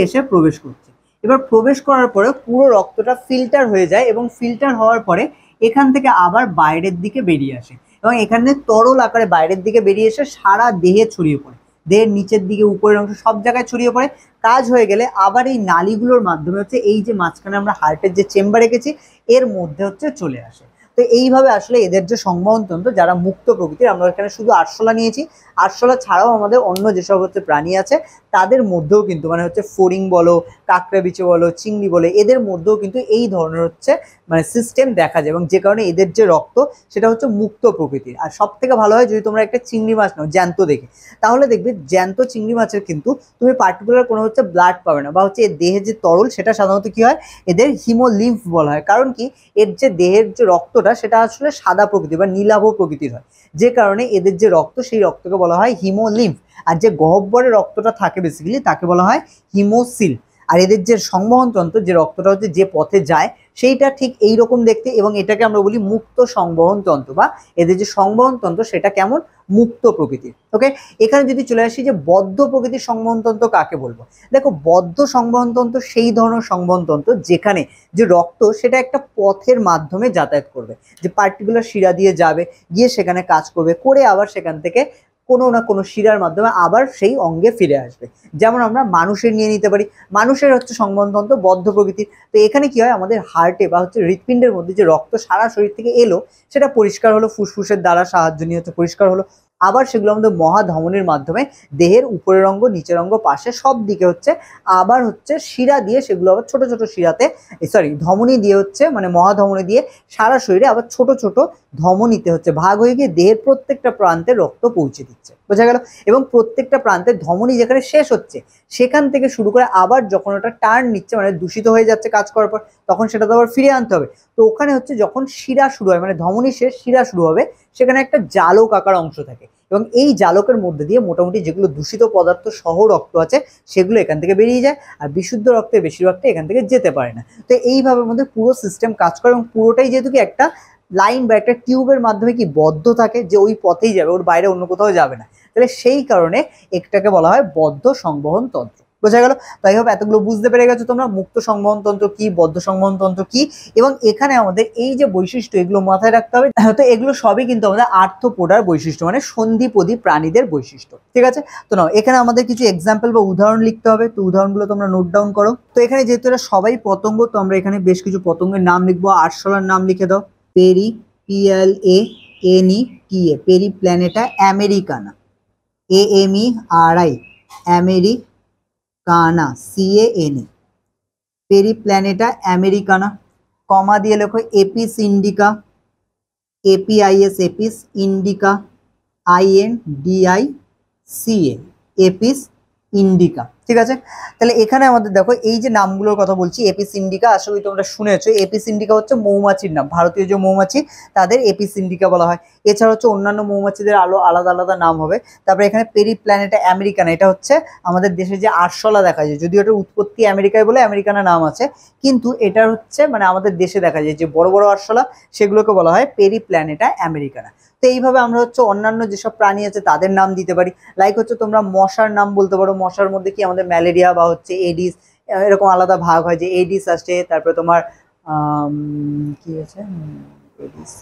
এসে প্রবেশ করছে। এবার প্রবেশ করার পরে পুরো রক্তটা ফিল্টার হয়ে যায়, এবং ফিল্টার হওয়ার পরে এখান থেকে আবার বাইরের দিকে বেরিয়ে আসে, এবং এখানে তরল আকারে বাইরের দিকে বেরিয়ে এসে সারা দেহে ছড়িয়ে পড়ে, দেহের নিচের দিকে, উপরের অংশ, সব জায়গায় ছড়িয়ে পড়ে। কাজ হয়ে গেলে আবার এই নালীগুলোর মাধ্যমে এই যে মাঝখানে আমরা হার্টের যে চেম্বার রেখেছি, এর মধ্যে চলে আসে। তো এইভাবে আসলে এদের যে সংবহন তন্ত্র, যারা মুক্ত প্রকৃতির, আমরা এখানে শুধু আরশোলা নিয়েছি, আরশোলা ছাড়াও আমাদের অন্য যেসব প্রাণী আছে তাদের মধ্যেও কিন্তু মানে ফড়িং বলো, কাঁকড়া বিছে বলো, চিংড়ি বলে, এদের মধ্যেও কিন্তু এই ধরনের মানে সিস্টেম দেখা যায়, এবং যে কারণে এদের যে রক্ত সেটা মুক্ত প্রকৃতির। আর সব থেকে ভালো হয় যদি তোমরা একটা চিংড়ি মাছ নাও জ্যান্ত দেখে, তাহলে দেখবে জ্যান্ত চিংড়ি মাছের কিন্তু তুমি পার্টিকুলার কোনো ব্লাড পাবে না, বা এর দেহে যে তরল, সেটা সাধারণত কি হয়, এদের হিমোলিম্ফ বলা হয়। কারণ কি? এর যে দেহের যে রক্তটা, সেটা আসলে সাদা প্রকৃতির বা নীলাভ প্রকৃতির হয়, যে কারণে এদের যে রক্ত, সেই রক্তকে বলা হয় হিমোলিম্ফ। আর যে গহ্বরে রক্তটা থাকে বেসিক্যালি, তাকে বলা হয় হিমোসিল। আর এদের যে সংবহন তন্ত্র, যে রক্তটা যে পথে যায়, সেইটা ঠিক এইরকম দেখতে, এবং এটাকে আমরা বলি মুক্ত সংবহন তন্ত্র, বা এদের যে সংবহন তন্ত্র সেটা কেমন? মুক্ত প্রকৃতির। ওকে, এখানে যদি চলে আসি যে বদ্ধ প্রকৃতির সংবহন তন্ত্র কাকে বলবো? দেখো, বদ্ধ সংবহন তন্ত্র সেই ধরনের সংবহন তন্ত্র যেখানে যে রক্ত, সেটা একটা পথের মাধ্যমে যাতায়াত করবে, যে পার্টিকুলার শিরা দিয়ে যাবে, গিয়ে সেখানে কাজ করবে, করে আবার সেখান থেকে কোনো না কোনো শিরার মাধ্যমে আবার সেই অঙ্গে ফিরে আসবে। যেমন আমরা মানুষের নিয়ে নিতে পারি, মানুষের সংবহন তন্ত্র বদ্ধ প্রকৃতির। তো এখানে কি হয়, আমাদের হার্টে বা হৃৎপিণ্ডের মধ্যে যে রক্ত সারা শরীর থেকে এলো, সেটা পরিষ্কার হলো, ফুসফুসের দ্বারা সাহায্য নিয়ে পরিষ্কার হলো, আবার সেগুলো আমাদের মহাধমনির মাধ্যমে দেহের উপরের অঙ্গ, নিচের অঙ্গ, পাশে সব দিকে আবার শিরা দিয়ে, সেগুলো আবার ছোট ছোট শিরাতে, ধমনী দিয়ে মানে মহাধমনী দিয়ে সারা শরীরে আবার ছোট ছোট ধমনীতে ভাগ হয়ে গিয়ে দেহের প্রত্যেকটা প্রান্তে রক্ত পৌঁছে দিচ্ছে। বোঝা গেল? এবং প্রত্যেকটা প্রান্তের ধমনী যেখানে শেষ হচ্ছে, সেখান থেকে শুরু করে আবার যখন ওটা টার্ন নিচ্ছে, মানে দূষিত হয়ে যাচ্ছে কাজ করার পর, তখন সেটা তো আবার ফিরে আনতে হবে। তো ওখানে যখন শিরা শুরু হয়, মানে ধমনী শেষ, শিরা শুরু হবে, সেখানে একটা জালক আকার অংশ থাকে, এবং এই জালকের মধ্যে দিয়ে মোটামুটি যেগুলো দূষিত পদার্থ সহ রক্ত আছে, সেগুলো এখান থেকে বেরিয়ে যায়, আর বিশুদ্ধ রক্তের বেশিরভাগটা এখান থেকে যেতে পারে না। তো এইভাবে মধ্যে পুরো সিস্টেম কাজ করে, এবং পুরোটাই যেহেতু কি একটা লাইন বা একটা টিউবের মাধ্যমে কি বদ্ধ থাকে, যে ওই পথেই যাবে, ওর বাইরে অন্য কোথাও যাবে না, তাহলে সেই কারণে একটাকে বলা হয় বদ্ধ সংবহন তন্ত্র। বোঝা গেল? তাই হবে, এতগুলো বুঝতে পেরে গেছো তোমরা, মুক্ত সংবহন তন্ত্র কি, বদ্ধ সংবহন তন্ত্র কি, এবং এখানে আমাদের এই যে বৈশিষ্ট্য, এগুলো মাথায় রাখতে হবে। তো এগুলো সবই কিন্তু আমাদের আর্থ্রোপোডার বৈশিষ্ট্য, মানে সন্ধিপদী প্রাণীদের বৈশিষ্ট্য। ঠিক আছে? তো নাও, এখানে আমাদের কিছু এক্সাম্পল বা উদাহরণ লিখতে হবে, তো উদাহরণগুলো তোমরা নোট ডাউন করো। তো এখানে যেহেতু এরা সবাই পতঙ্গ, তো আমরা এখানে বেশ কিছু পতঙ্গের নাম লিখবো। আরশোলার নাম লিখে দাও, PLANETA, Periplaneta americana, AMERI, americana, CANA, Periplaneta americana. Comma দিয়ে লেখো Apis indica, APIS, Apis indica, INDICA, Apis indica. ঠিক আছে, তাহলে এখানে আমাদের দেখো এই যে নামগুলোর কথা বলছি, এপিস ইন্ডিকা, আশা করি তোমরা শুনেছো। এপিস ইন্ডিকা হচ্ছে মৌমাছির নাম, ভারতীয় যে মৌমাছি তাদের এপিস ইন্ডিকা বলা হয়। এছাড়া হচ্ছে অন্যান্য মৌমাছিদের আলো আলাদা আলাদা নাম হবে। তারপরে এখানে পেরিপ্ল্যানেটা আমেরিকানা, এটা হচ্ছে আমাদের দেশে যে আরশোলা দেখা যায়, যদিও এটার উৎপত্তি আমেরিকায় বলে আমেরিকানা নাম আছে, কিন্তু এটা হচ্ছে মানে আমাদের দেশে দেখা যায় যে বড় বড় আরশোলা, সেগুলোকে বলা হয় পেরিপ্ল্যানেটা আমেরিকানা। তো এইভাবে আমরা হচ্ছে অন্যান্য যেসব প্রাণী আছে তাদের নাম দিতে পারি। লাইক হচ্ছে তোমরা মশার নাম বলতে পারো, মশার মধ্যে কি আমাদের ম্যালেরিয়া বা হচ্ছে এডিস, এরকম আলাদা ভাগ হয়, যে এডিস আসছে, তারপরে তোমার কি আছে এডিস,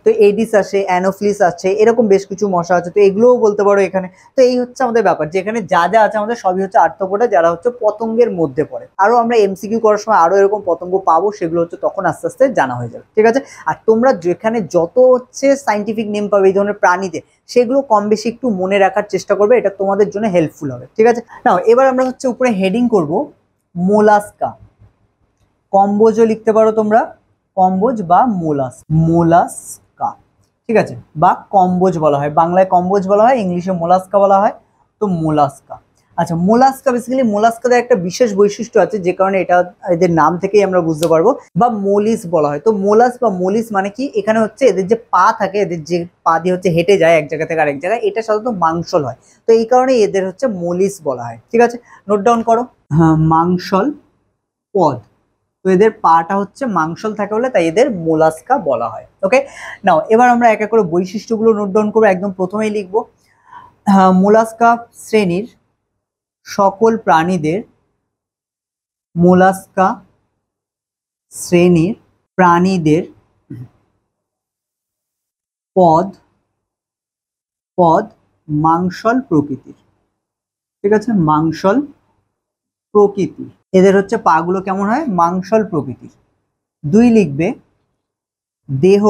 তো এডিস আছে, অ্যানোফিলিস আছে, এরকম বেশ কিছু মশা আছে, তো এগুলোও বলতে পারো এখানে। তো এই হচ্ছে আমাদের ব্যাপার, যে এখানে যা যা আছে আমাদের সবই হচ্ছে আর্থ্রোপোডা, যারা হচ্ছে পতঙ্গের মধ্যে পড়ে। আরো আমরা এমসিকিউ করার সময় আরো এরকম পতঙ্গ পাবো, সেগুলো হচ্ছে তখন আস্তে আস্তে জানা হয়ে যাবে, ঠিক আছে। আর তোমরা যেখানে যত হচ্ছে সাইন্টিফিক নেম পাবে এই ধরনের প্রাণীতে, সেগুলো কম বেশি একটু মনে রাখার চেষ্টা করবে, এটা তোমাদের জন্য হেল্পফুল হবে, ঠিক আছে। নাও এবার আমরা হচ্ছে উপরে হেডিং করব মোলাস্কা। কম্বোজও লিখতে পারো তোমরা, কম্বোজ বা মোলাস্কা, ঠিক আছে, বা কম্বোজ বলা হয়, বাংলায় কম্বোজ বলা হয়, ইংলিশে মোলাস্কা বলা হয়। তো মোলাস্কা, আচ্ছা মোলাস্কা বেসিক্যালি মোলাস্কাদের একটা বিশেষ বৈশিষ্ট্য আছে, যে কারণে এটা এদের নাম থেকেই আমরা বুঝতে পারবো, বা মোলিস বলা হয়। তো মোলাস বা মোলিস মানে কি, এখানে হচ্ছে এদের যে পা থাকে, এদের যে পা দিয়ে হচ্ছে হেঁটে যায় এক জায়গা থেকে আরেক জায়গায়, এটা সাধারণত মাংসল হয়, তো এই কারণে এদের হচ্ছে মোলিস বলা হয়, ঠিক আছে। নোট ডাউন করো, হ্যাঁ মাংসল পদ, তো এদের পাটা হচ্ছে মাংসল থাকে বলে তাই এদের মোলাস্কা বলা হয়। ওকে, নাও এবার আমরা এক এক করে বৈশিষ্ট্যগুলো নোট ডাউন করবো। একদম প্রথমেই লিখবো মোলাস্কা শ্রেণীর সকল প্রাণীদের, মোলাস্কা শ্রেণীর প্রাণীদের পদ মাংসল প্রকৃতির, ঠিক আছে, মাংসল প্রকৃতির, এদের হচ্ছে পাগুলো কেমন হয়, মাংসল প্রকৃতির। দুই লিখবে দেহ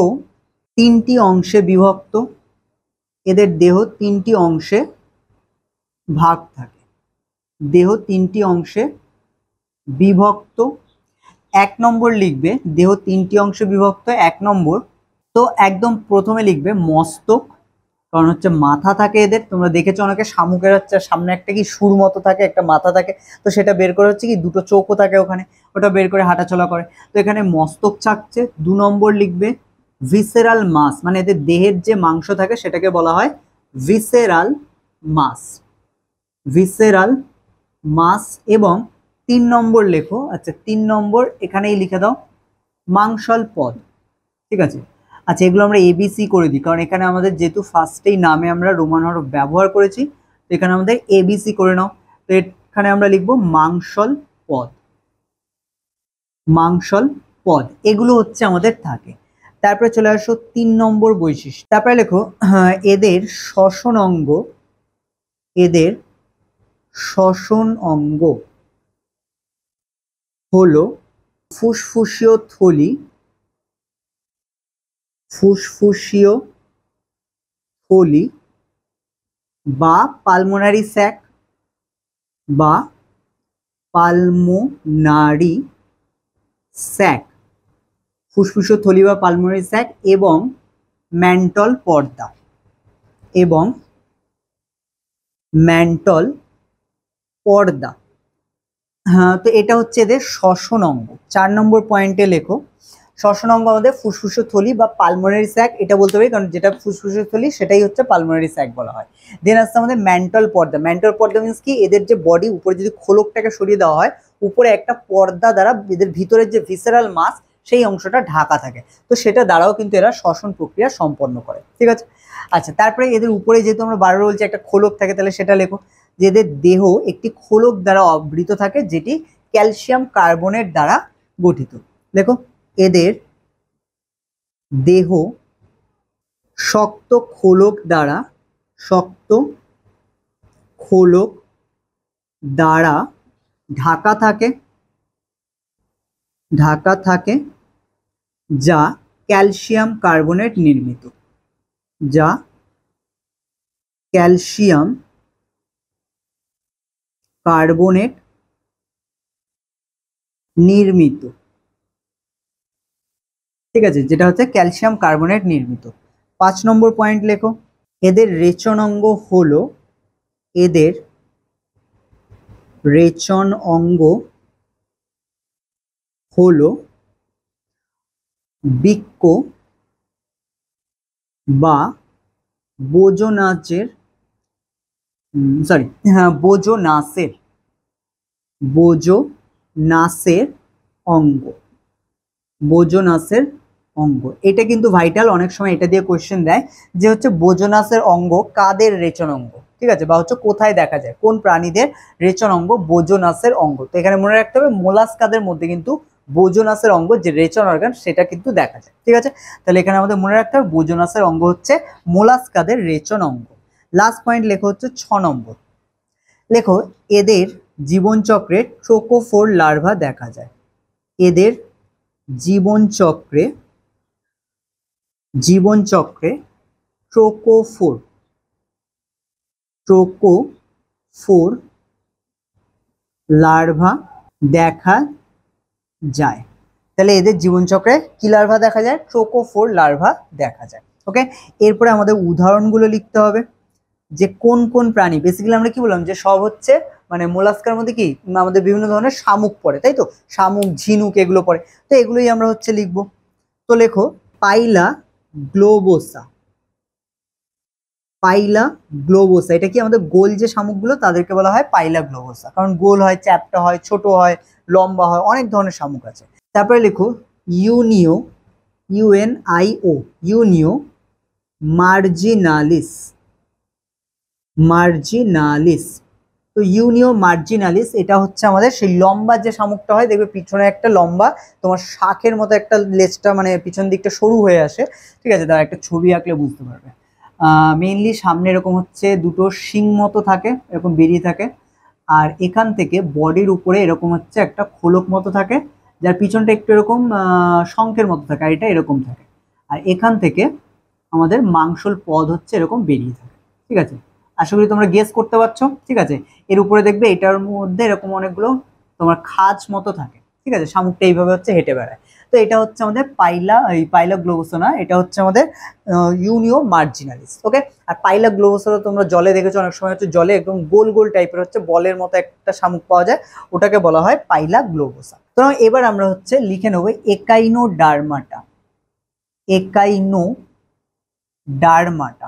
তিনটি অংশে বিভক্ত, এদের দেহ তিনটি অংশে ভাগ থাকে, দেহ তিনটি অংশে বিভক্ত। এক নম্বর লিখবে দেহ তিনটি অংশে বিভক্ত, এক নম্বর। তো একদম প্রথমে লিখবে মস্তক, কারণ হচ্ছে মাথা থাকে এদের, তোমরা দেখেছো অনেকে শামুকের হচ্ছে সামনে একটা কি সুর মতো থাকে, একটা মাথা থাকে, তো সেটা বের করে হচ্ছে কি দুটো চোখও থাকে ওখানে, ওটা বের করে হাঁটাচলা করে, তো এখানে মস্তক থাকছে। দু নম্বর লিখবে ভিসেরাল মাস, মানে এদের দেহের যে মাংস থাকে সেটাকে বলা হয় ভিসেরাল মাস, ভিসেরাল মাস। এবং তিন নম্বর লেখো, আচ্ছা তিন নম্বর এখানেই লিখে দাও মাংসল পদ, ঠিক আছে। আচ্ছা এগুলো আমরা এবিসি করে দিই, কারণ এখানে আমাদের যেহেতু ফার্স্টেই নামে আমরা রোমান হরফ ব্যবহার করেছি, তো এখানে আমাদের এবিসি করে নাও। তো এখানে আমরা লিখবো মাংসল পদ, মাংসল পদ, এগুলো হচ্ছে আমাদের থাকে। তারপরে চলে আসো তিন নম্বর বৈশিষ্ট্য, তারপরে লেখো এদের শ্বসন অঙ্গ, এদের শ্বসন অঙ্গ হলো ফুসফুসীয় থলি, ফুসফুসীয় থলি বা পালমোনারি স্যাক, বা পালমোনারি স্যাক, ফুসফুসীয় থলি বা পালমোনারি স্যাক, এবং ম্যান্টল পর্দা, এবং ম্যান্টল পর্দা। হ্যাঁ, তো এটা হচ্ছে এদের শ্বসন অঙ্গ। চার নম্বর পয়েন্টে লেখো শ্বসন অঙ্গ আমাদের ফুসফুসীয় থলি বা পালমোনারি স্যাক, এটা বলতে পারি, কারণ যেটা ফুসফুসীয় থলি সেটাই হচ্ছে পালমোনারি স্যাক বলা হয়। দেন আসছে আমাদের ম্যান্টল পর্দা। ম্যান্টল পর্দা মিনস কি, এদের যে বডি উপরে যদি খোলকটাকে সরিয়ে দেওয়া হয়, উপরে একটা পর্দা দ্বারা এদের ভিতরের যে ভিসেরাল মাস সেই অংশটা ঢাকা থাকে, তো সেটা দ্বারাও কিন্তু এরা শ্বসন প্রক্রিয়া সম্পন্ন করে, ঠিক আছে। আচ্ছা তারপরে এদের উপরে যেহেতু আমরা বারবার বলছি একটা খোলক থাকে, তাহলে সেটা লেখো যে এদের দেহ একটি খোলক দ্বারা আবৃত থাকে, যেটি ক্যালসিয়াম কার্বনেট দ্বারা গঠিত। দেখো এদের দেহ শক্ত খোলক দ্বারা, শক্ত খোলক দ্বারা ঢাকা থাকে, ঢাকা থাকে, যা ক্যালসিয়াম কার্বনেট নির্মিত, যা ক্যালসিয়াম কার্বনেট নির্মিত, ঠিক আছে, যেটা হচ্ছে ক্যালসিয়াম কার্বনেট নির্মিত। পাঁচ নম্বর পয়েন্ট লেখো এদের রেচন অঙ্গ হলো, এদের রেচন অঙ্গ হলো বৃক্ক বা বোজনাসের বোজনাসের অঙ্গ। বোজনাসের অঙ্গ এটা কিন্তু ভাইটাল, অনেক সময় এটা দিয়ে কোশ্চেন দেয় যে হচ্ছে বোজনাসের অঙ্গ কাদের রেচন অঙ্গ, ঠিক আছে, বা হচ্ছে কোথায় দেখা যায়, কোন প্রাণীদের রেচন অঙ্গ বোজনাসের অঙ্গ। তো এখানে মনে রাখতে হবে মোলাস্কাদের মধ্যে কিন্তু বোজনাসের অঙ্গ যে রেচন অর্গান সেটা কিন্তু দেখা যায়, ঠিক আছে। তাহলে এখানে আমাদের মনে রাখতে হবে বোজনাসের অঙ্গ হচ্ছে মোলাস্কাদের রেচন অঙ্গ। লাস্ট পয়েন্ট লেখো হচ্ছে 6 নম্বর, লেখো এদের জীবনচক্রে ট্রোকোফোর লার্ভা দেখা যায়। এদের জীবনচক্রে ট্রোকোফোর লার্ভা দেখা যায়। তাহলে এদের জীবনচক্রে কি লার্ভা দেখা যায়? ট্রোকোফোর লার্ভা দেখা যায়। ওকে, এরপরে আমাদের উদাহরণগুলো লিখতে হবে যে কোন কোন প্রাণী, বেসিক্যালি আমরা কি বললাম যে সব হচ্ছে মানে মোলাস্কার মধ্যে কি আমাদের বিভিন্ন ধরনের শামুক পড়ে, তাই তো, শামুক, ঝিনুক এগুলো পড়ে, তো এগুলোই আমরা হচ্ছে লিখবো। তো লেখো পাইলা গ্লোবোসা। পাইলা গ্লোবোসা এটা কি আমাদের গোল যে শামুকগুলো তাদেরকে বলা হয় পাইলা গ্লোবোসা, কারণ গোল হয়, চ্যাপ্টা হয়, ছোট হয়, লম্বা হয়, অনেক ধরনের শামুক আছে। তারপরে লেখো ইউনিও, UNIO, ইউনিও মার্জিনালিস। তো ইউনিও মার্জিনালিস এটা হচ্ছে আমাদের সেই লম্বা যে শামুকটা হয়, দেখবে পিছনে একটা লম্বা তোমার শাখের মতো একটা লেজটা মানে পিছন দিকটা সরু হয়ে আসে, ঠিক আছে, তার একটা ছবি আঁকলে বুঝতে পারবে। মেইনলি সামনে এরকম হচ্ছে দুটো শিং মতো থাকে, এরকম বেরিয়ে থাকে, আর এখান থেকে বডির উপরে এরকম হচ্ছে একটা খোলক মতো থাকে, যার পিছনটা একটু এরকম শঙ্খের মতো থাকে, আর এটা এরকম থাকে, আর এখান থেকে আমাদের মাংসল পদ হচ্ছে এরকম বেরিয়ে থাকে, ঠিক আছে। আশা করি তোমরা গেস করতে পারছো, ঠিক আছে। এর উপরে দেখবে এটার মধ্যে এরকম অনেকগুলো তোমার খাঁজ মতো থাকে, ঠিক আছে, শামুকটা এইভাবে হচ্ছে হেঁটে বেড়ায়। তো এটা হচ্ছে আমাদের পাইলা গ্লোবোসা না, এটা হচ্ছে আমাদের ইউনিও মার্জিনালিস। ওকে, আর পাইলা গ্লোবোসা তোমরা জলে দেখেছো, অনেক সময় হচ্ছে জলে একদম গোল গোল টাইপের হচ্ছে বলের মতো একটা শামুক পাওয়া যায়, ওটাকে বলা হয় পাইলা গ্লোবোসা। তো এবার আমরা হচ্ছে লিখে নেবো একাইনোডার্মাটা। একাইনোডার্মাটা।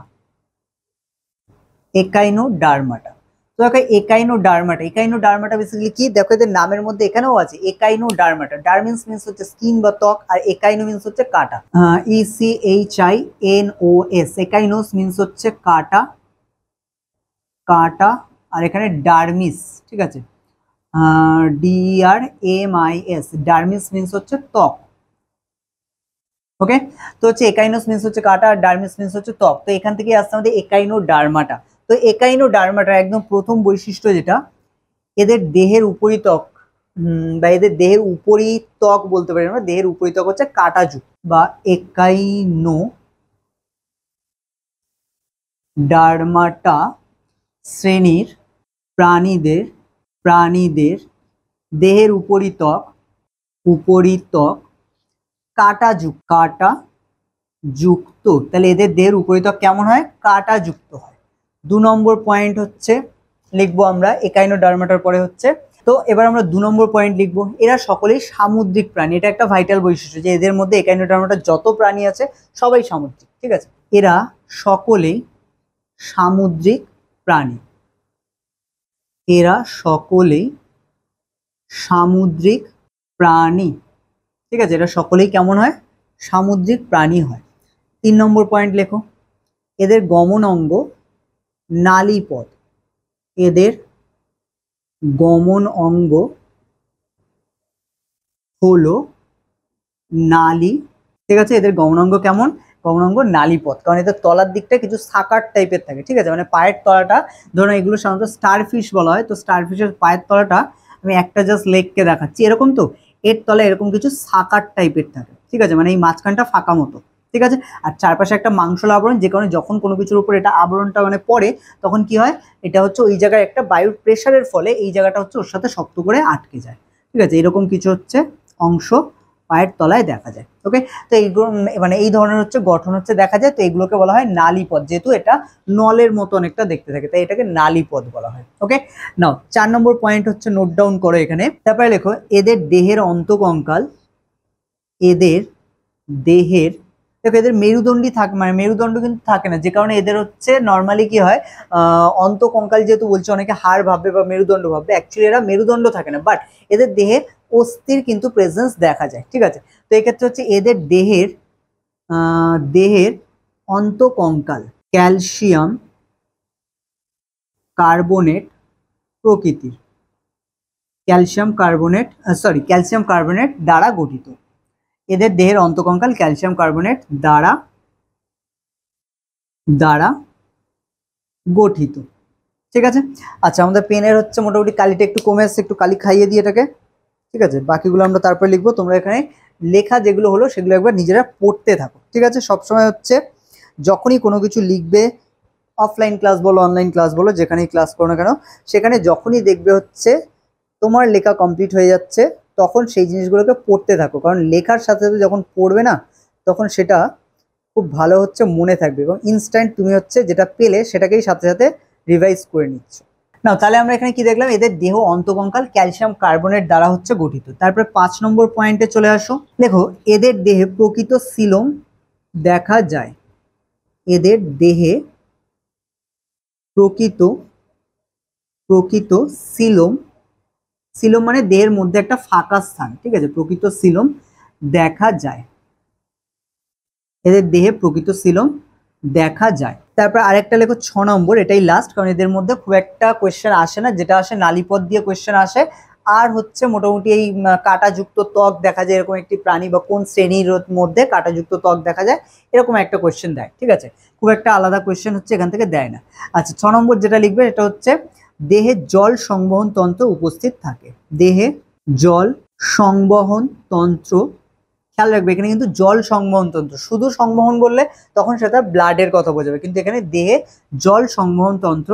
তো দেখো একাইনোডার্মাটা বেসিক্যালি কি, দেখো এদের নামের মধ্যে এখানেও আছে একাইনোডার্মাটা। ডার্মিনস মিন্স হচ্ছে স্কিন বা ত্বক, আর একাইনো মিন্স হচ্ছে কাটা, ECHINOS। একাইনোস মিন্স হচ্ছে কাটা, আর এখানে ডার্মিস, ঠিক আছে, DRMIS, ডার্মিস মিন্স হচ্ছে ত্বক। ওকে, তো হচ্ছে একাইনোস মিন্স হচ্ছে কাটা, আর ডার্মিস মিন্স হচ্ছে ত্বক। তো এখান থেকে আসছে আমাদের একাইনোডার্মাটা। তো একাইনোডার্মাটার একদম প্রথম বৈশিষ্ট্য যেটা, এদের দেহের উপরিত্বক বা এদের দেহের উপরিত্বক বলতে পারি আমরা, দেহের উপরিত্বক হচ্ছে কাঁটাযুক্ত, বা একাইনোডার্মাটা শ্রেণীর প্রাণীদের দেহের উপরিত্বক কাঁটাযুক্ত। তাহলে এদের দেহের উপরিত্বক কেমন হয়? কাঁটাযুক্ত হয়। 2 নম্বর পয়েন্ট হচ্ছে লিখবো আমরা একাইনোডার্মাটার পরে হচ্ছে। তো এবার আমরা 2 নম্বর পয়েন্ট লিখবো, এরা সকলেই সামুদ্রিক প্রাণী। এটা একটা ভাইটাল বৈশিষ্ট্য যে এদের মধ্যে একাইনোডার্মাটার যত প্রাণী আছে সবাই সামুদ্রিক, ঠিক আছে, এরা সকলেই সামুদ্রিক প্রাণী। ঠিক আছে, এরা সকলেই কেমন হয়? সামুদ্রিক প্রাণী হয়। 3 নম্বর পয়েন্ট লেখো এদের গমন অঙ্গ নালীপথ। এদের গমন অঙ্গ হলো নালী, ঠিক আছে, এদের গমন অঙ্গ কেমন? গমন অঙ্গ নালীপথ, কারণ এদের তলার দিকটা কিছু সাকার টাইপের থাকে, ঠিক আছে, মানে পায়ের তলাটা, ধরুন এগুলো সাধারণত স্টারফিশ বলা হয়, তো স্টারফিশের পায়ের তলাটা আমি একটা জাস্ট লেগকে দেখাচ্ছি এরকম, তো এর তলায় এরকম কিছু সাকার টাইপের থাকে, ঠিক আছে, মানে এই মাঝখানটা ফাঁকা মতো, ঠিক আছে, আর চারপাশে একটা মাংসল আবরণ, যে কারণে যখন কোনো কিছুর উপর এটা আবরণটা মানে পড়ে তখন কি হয়, এটা হচ্ছে ওই জায়গায় একটা বায়ুর প্রেশারের ফলে এই জায়গাটা হচ্ছে ওর সাথে শক্ত করে আটকে যায়, ঠিক আছে, এরকম কিছু হচ্ছে অংশ পায়ের তলায় দেখা যায়। ওকে, তো এইগুলো মানে এই ধরনের হচ্ছে গঠন হচ্ছে দেখা যায়, তো এগুলোকে বলা হয় নালীপদ, যেহেতু এটা নলের মতো অনেকটা দেখতে থাকে তাই এটাকে নালীপদ বলা হয়। ওকে, নাও 4 নম্বর পয়েন্ট হচ্ছে নোট ডাউন করো এখানে। তারপরে লেখো এদের দেহের অন্তকঙ্কাল, এদের দেহের, দেখো এদের মেরুদণ্ডী থাকে, মানে মেরুদণ্ড কিন্তু থাকে না, যে কারণে এদের হচ্ছে নর্মালি কি হয় অন্তকঙ্কাল যেহেতু বলছে অনেকে হাড় ভাববে বা মেরুদণ্ড ভাববে, অ্যাকচুয়ালি এরা মেরুদণ্ড থাকে না, বাট এদের দেহে অস্থির কিন্তু প্রেজেন্স দেখা যায়। ঠিক আছে, তো এক্ষেত্রে হচ্ছে এদের দেহের অন্তকঙ্কাল ক্যালসিয়াম কার্বনেট প্রকৃতির, ক্যালসিয়াম কার্বনেট দ্বারা গঠিত। এদের দেহের অন্তকঙ্কাল ক্যালসিয়াম কার্বনেট দ্বারা গঠিত। ঠিক আছে, আচ্ছা আমাদের পেনের হচ্ছে মোটামুটি কালিটা একটু কমে আসছে, একটু কালি খাইয়ে দিয়ে এটাকে। ঠিক আছে, বাকিগুলো আমরা তারপরে লিখবো, তোমরা এখানে লেখা যেগুলো হলো সেগুলো একবার নিজেরা পড়তে থাকো। ঠিক আছে, সবসময় হচ্ছে যখনই কোনো কিছু লিখবে, অফলাইন ক্লাস বলো অনলাইন ক্লাস বলো যেখানেই ক্লাস করো না কেন, সেখানে যখনই দেখবে হচ্ছে তোমার লেখা কমপ্লিট হয়ে যাচ্ছে তখন সেই জিনিসগুলোকে পড়তে থাকো, কারণ লেখার সাথে সাথে যখন পড়বে না তখন সেটা খুব ভালো হচ্ছে মনে থাকবে, এবং ইনস্ট্যান্ট তুমি হচ্ছে যেটা পেলে সেটাকেই সাথে সাথে রিভাইজ করে নিচ্ছ। না, তাহলে আমরা এখানে কি দেখলাম, এদের দেহ অন্তকঙ্কাল ক্যালসিয়াম কার্বনেট দ্বারা হচ্ছে গঠিত। তারপরে 5 নম্বর পয়েন্টে চলে আসো, দেখো এদের দেহে প্রকৃত সিলোম দেখা যায়, এদের দেহে প্রকৃত সিলোম, সিলোম মানে দেহের মধ্যে একটা ফাঁকা স্থান। ঠিক আছে, প্রকৃত সিলোম দেখা যায়, এদের দেহে প্রকৃত সিলোম দেখা যায়। তারপর আরেকটা লেখো 6 নম্বর, এটাই লাস্ট, কারণ এদের মধ্যে খুব একটা কোয়েশ্চেন আসে না, যেটা আসে নালীপদ দিয়ে কোয়েশ্চেন আসে, আর হচ্ছে মোটামুটি এই কাঁটাযুক্ত ত্বক দেখা যায় এরকম একটি প্রাণী, বা কোন শ্রেণীর মধ্যে কাঁটাযুক্ত ত্বক দেখা যায় এরকম একটা কোয়েশ্চেন দেয়। ঠিক আছে, খুব একটা আলাদা কোয়েশ্চেন হচ্ছে এখান থেকে দেয় না। আচ্ছা 6 নম্বর যেটা লিখবে এটা হচ্ছে দেহে জল সংবহন তন্ত্র উপস্থিত থাকে, দেহে জল সংবহন তন্ত্র, খেয়াল রাখবে এখানে কিন্তু জল সংবহন তন্ত্র, শুধু সংবহন বললে তখন সেটা ব্লাডের কথা বোঝাবে, কিন্তু এখানে দেহে জল সংবহন তন্ত্র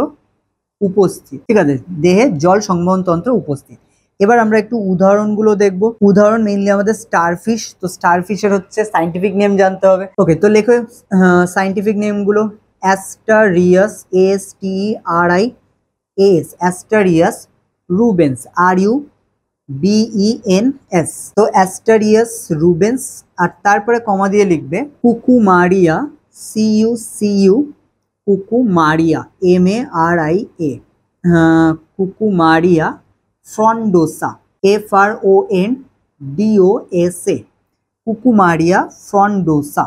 উপস্থিত। ঠিক আছে, দেহে জল সংবহন তন্ত্র উপস্থিত। এবার আমরা একটু উদাহরণগুলো দেখব। উদাহরণ মেইনলি আমাদের স্টারফিশ, তো স্টারফিশের হচ্ছে সাইন্টিফিক নেম জানতে হবে। ওকে, তো লেখো সাইন্টিফিক নেমগুলো। অ্যাস্টারিয়াস, ASTERIAS, অ্যাস্টারিয়াস রুবেন্স, RUBENS, তো অ্যাস্টারিয়াস রুবেন্স, আর তারপরে কমা দিয়ে লিখবে কুকুমারিয়া, CUCU, কুকুমারিয়া, MARIA, কুকুমারিয়া ফ্রন্ডোসা, FRONDOSA, কুকুমারিয়া ফ্রন্ডোসা।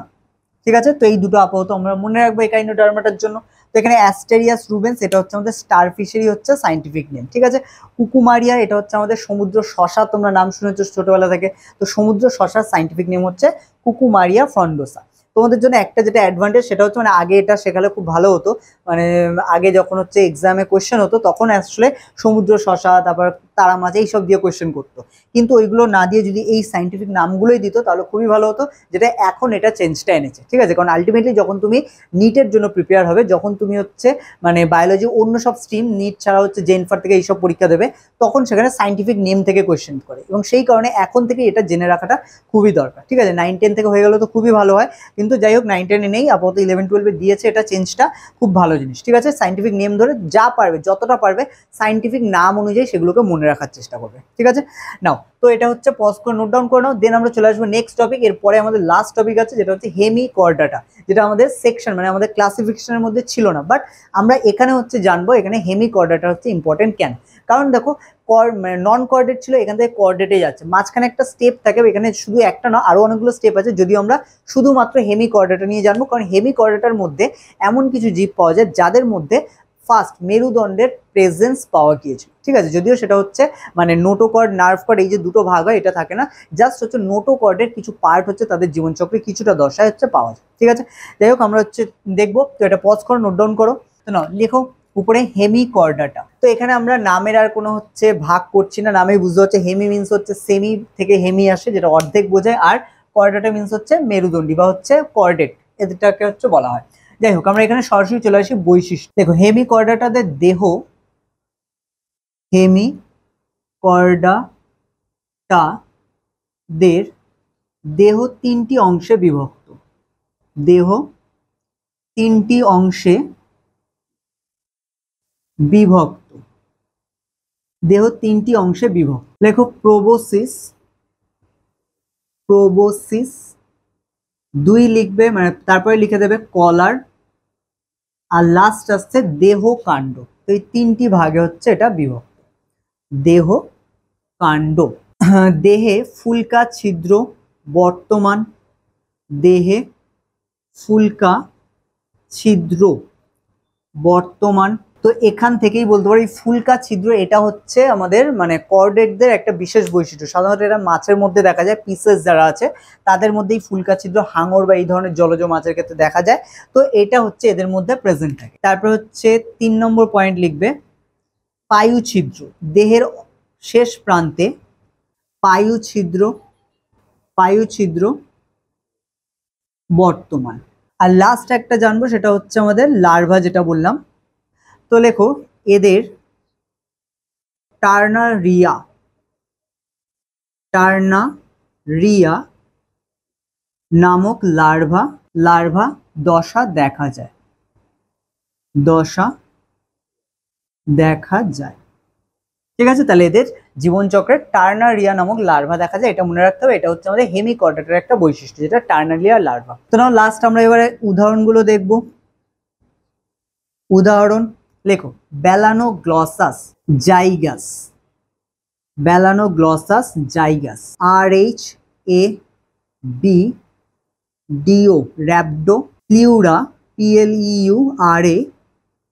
ঠিক আছে, তো এই দুটো আপাতত আমরা মনে রাখবো একাইনোডার্মাটার জন্য। তো এখানে অ্যাস্টেরিয়াস রুবেন্স এটা হচ্ছে আমাদের স্টারফিশেরই হচ্ছে সাইন্টিফিক নেম। ঠিক আছে, কুকুমারিয়া এটা হচ্ছে আমাদের সমুদ্র শসা, তোমরা নাম শুনেছো ছোটবেলা থেকে, তো সমুদ্র শসার সাইন্টিফিক নেম হচ্ছে কুকুমারিয়া ফ্রন্ডোসা। তোমাদের জন্য একটা যেটা অ্যাডভান্টেজ সেটা হচ্ছে মানে আগে এটা শেখালে খুব ভালো হতো, মানে আগে যখন হচ্ছে এক্সামে কোয়েশ্চেন হতো তখন আসলে সমুদ্র শসা তারপর তারা মাছ এইসব দিয়ে কোয়েশ্চেন করতো, কিন্তু ওইগুলো না দিয়ে যদি এই সাইন্টিফিক নামগুলোই দিত তাহলে খুবই ভালো হতো, যেটা এখন এটা চেঞ্জটা এনেছে। ঠিক আছে, কারণ আলটিমেটলি যখন তুমি নিটের জন্য প্রিপেয়ার হবে, যখন তুমি হচ্ছে মানে বায়োলজি অন্য সব স্ট্রিম নিট ছাড়া হচ্ছে জেনফার থেকে এইসব পরীক্ষা দেবে, তখন সেখানে সাইন্টিফিক নেম থেকে কোয়েশ্চেন করে, এবং সেই কারণে এখন থেকে এটা জেনে রাখাটা খুবই দরকার। ঠিক আছে, 9-10 থেকে হয়ে গেলে তো খুবই ভালো হয়, কিন্তু যাই হোক 9-10-এ নেই, আপাতত 11-12-এ দিয়েছে, এটা চেঞ্জটা খুব ভালো জিনিস। ঠিক আছে, সাইন্টিফিক নেম ধরে যা পারবে যতটা পারবে সাইন্টিফিক নাম অনুযায়ী সেগুলোকে মনে রাখার চেষ্টা করবে। ঠিক আছে, নাও তো এটা হচ্ছে পজ করে নোট ডাউন করে নাও, দেন আমরা চলে আসবো নেক্সট টপিক। এরপরে আমাদের লাস্ট টপিক আছে যেটা হচ্ছে হেমিকর্ডাটা, যেটা আমাদের সেকশন মানে আমাদের ক্লাসিফিকেশনের মধ্যে ছিল না, বাট আমরা এখানে হচ্ছে জানবো এখানে হেমিকর্ডাটা হচ্ছে ইম্পর্টেন্ট কেন। কারণ দেখো মানে নন কর্ডেট ছিল, এখান থেকে কর্ডেটে যাচ্ছে, মাঝখানে একটা স্টেপ থাকে, এখানে শুধু একটা না আরো অনেকগুলো স্টেপ আছে, যদিও আমরা শুধুমাত্র হেমিকর্ডাটা নিয়ে জানবো, কারণ হেমিকর্ডাটার মধ্যে এমন কিছু জীব পাওয়া যায় যাদের মধ্যে ফার্স্ট মেরুদণ্ডের প্রেজেন্স পাওয়া গিয়েছিল। ঠিক আছে, যদিও সেটা হচ্ছে মানে নোটোকর্ড নার্ভ কর্ড এই যে দুটো ভাগ হয় এটা থাকে না, জাস্ট হচ্ছে নোটোকর্ডের কিছু পার্ট হচ্ছে তাদের জীবনচক্রে কিছুটা দশায় হচ্ছে পাওয়া যায়। ঠিক আছে, যাই হোক আমরা হচ্ছে দেখবো, তো এটা পজ করো নোট ডাউন করো। তো না লেখো উপরে হেমিকর্ডাটা, তো এখানে আমরা নামের আর কোনো হচ্ছে ভাগ করছি না, নামেই বুঝতে হচ্ছে হেমি মিনস হচ্ছে সেমি থেকে হেমি আসে যেটা অর্ধেক বোঝায়, আর কর্ডাটা মিনস হচ্ছে মেরুদণ্ডী বা হচ্ছে কর্ডেট, এটাকে হচ্ছে বলা হয়। যাই হোক আমরা এখানে সরাসরি চলে আসি বৈশিষ্ট্য। দেখো হেমিকর্ডাটাদের দেহ, হেমিকর্ডাটাদের দেহ তিনটি অংশে বিভক্ত। দেহ তিনটি অংশে বিভক্ত। দেহ তিনটি অংশে বিভক্ত। লেখো প্রোবোসিস। প্রোবোসিস 2 লিখবে, মানে তারপরে লিখে দেবে কলার, আর লাস্ট আসছে দেহ কাণ্ড। তো এই তিনটি ভাগে হচ্ছে এটা বিভক্ত। দেহ কাণ্ড। দেহে ফুলকা ছিদ্র বর্তমান। দেহে ফুলকা ছিদ্র বর্তমান। তো এখান থেকেই বলতে পারি ফুলকা ছিদ্র এটা হচ্ছে আমাদের মানে কর্ডেটদের একটা বিশেষ বৈশিষ্ট্য। সাধারণত এটা মাছের মধ্যে দেখা যায়, পিসেস যারা আছে তাদের মধ্যেই ফুলকা ছিদ্র, হাঙর বা এই ধরনের জলজ মাছের ক্ষেত্রে দেখা যায়। তো এটা হচ্ছে এদের মধ্যে প্রেজেন্ট থাকে। তারপর হচ্ছে 3 নম্বর পয়েন্ট লিখবে পায়ু ছিদ্র। দেহের শেষ প্রান্তে পায়ু ছিদ্র, পায়ু ছিদ্র বর্তমান। আর লাস্ট একটা জানবো সেটা হচ্ছে আমাদের লার্ভা, যেটা বললাম। তো লেখো এদের টার্নারিয়া, টার্নারিয়া নামক লার্ভা দশা দেখা যায়। দশা দেখা যায়। ঠিক আছে, তাহলে এদের জীবনচক্রের টার্নারিয়া নামক লার্ভা দেখা যায়, এটা মনে রাখতে হবে। এটা হচ্ছে আমাদের হেমিকর্ডেটের একটা বৈশিষ্ট্য, যেটা টার্নারিয়া লার্ভা। তো নাও লাস্ট আমরা এবারে উদাহরণগুলো দেখব। উদাহরণ লেখো ব্যালানোগ্লসাস জাইগাস। ব্যালানোগ্লসাস জাইগাস। RHABDO র‍্যাবডো pleura, PLEURA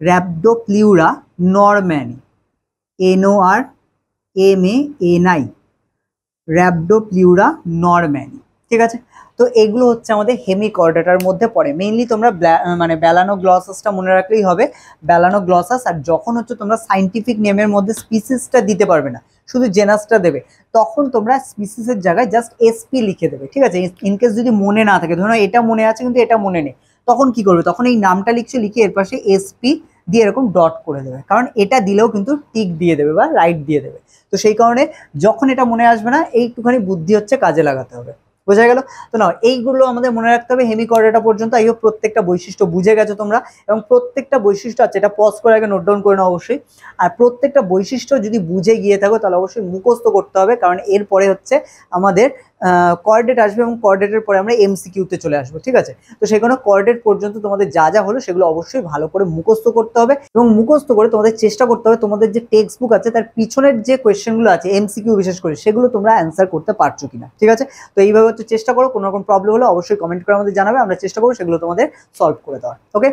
র‍্যাবডোপ্লিউরা নরম্যানি, NORMANI র‍্যাবডোপ্লিউরা নরম্যানি। ঠিক আছে, তো এগুলো হচ্ছে আমাদের হেমিকর্ডেটার মধ্যে পড়ে। মেইনলি তোমরা মানে ব্যালানোগ্লসাসটা মনে রাখলেই হবে, ব্যালানোগ্লসাস। আর যখন হচ্ছে তোমরা সাইন্টিফিক নেমের মধ্যে স্পিসিসটা দিতে পারবে না, শুধু জেনাসটা দেবে, তখন তোমরা স্পিসিসের জায়গায় জাস্ট SP লিখে দেবে। ঠিক আছে, ইনকেস যদি মনে না থাকে, ধরো এটা মনে আছে কিন্তু এটা মনে নেই, তখন কি করবে, তখন এই নামটা লিখছো, লিখে এর পাশে SP দিয়ে এরকম ডট করে দেবে, কারণ এটা দিলেও কিন্তু টিক দিয়ে দেবে বা রাইট দিয়ে দেবে। তো সেই কারণে যখন এটা মনে আসবে না, এইটুখানি বুদ্ধি হচ্ছে কাজে লাগাতে হবে। বোঝা গেল? তো না, এইগুলো আমাদের মনে রাখতে হবে হেমিকর্ডেটা পর্যন্ত। আই হোপ প্রত্যেকটা বৈশিষ্ট্য বুঝে গেছো তোমরা, এবং প্রত্যেকটা বৈশিষ্ট্য আছে এটা পজ করে আগে নোট ডাউন করে নাও অবশ্যই। আর প্রত্যেকটা বৈশিষ্ট্য যদি বুঝে গিয়ে থাকো তাহলে অবশ্যই মুখস্থ করতে হবে, কারণ এরপরে হচ্ছে আমাদের কর্ডেট আসবে, এবং কর্ডেটের পরে আমরা MCQতে চলে আসবো। ঠিক আছে, তো সেখানে কর্ডেট পর্যন্ত তোমাদের যা যা হলো সেগুলো অবশ্যই ভালো করে মুখস্থ করতে হবে, এবং মুখস্থ করে তোমাদের চেষ্টা করতে হবে তোমাদের যে টেক্সট বুক আছে তার পিছনের যে কোয়েশ্চেনগুলো আছে MCQ বিশেষ করে, সেগুলো তোমরা অ্যান্সার করতে পারছো কিনা। ঠিক আছে, তো এইভাবে হচ্ছে চেষ্টা করো। কোনো রকম প্রবলেম হলে অবশ্যই কমেন্ট করে আমাদের জানাবে, আমরা চেষ্টা করবো সেগুলো তোমাদের সলভ করে দেওয়ার। ওকে।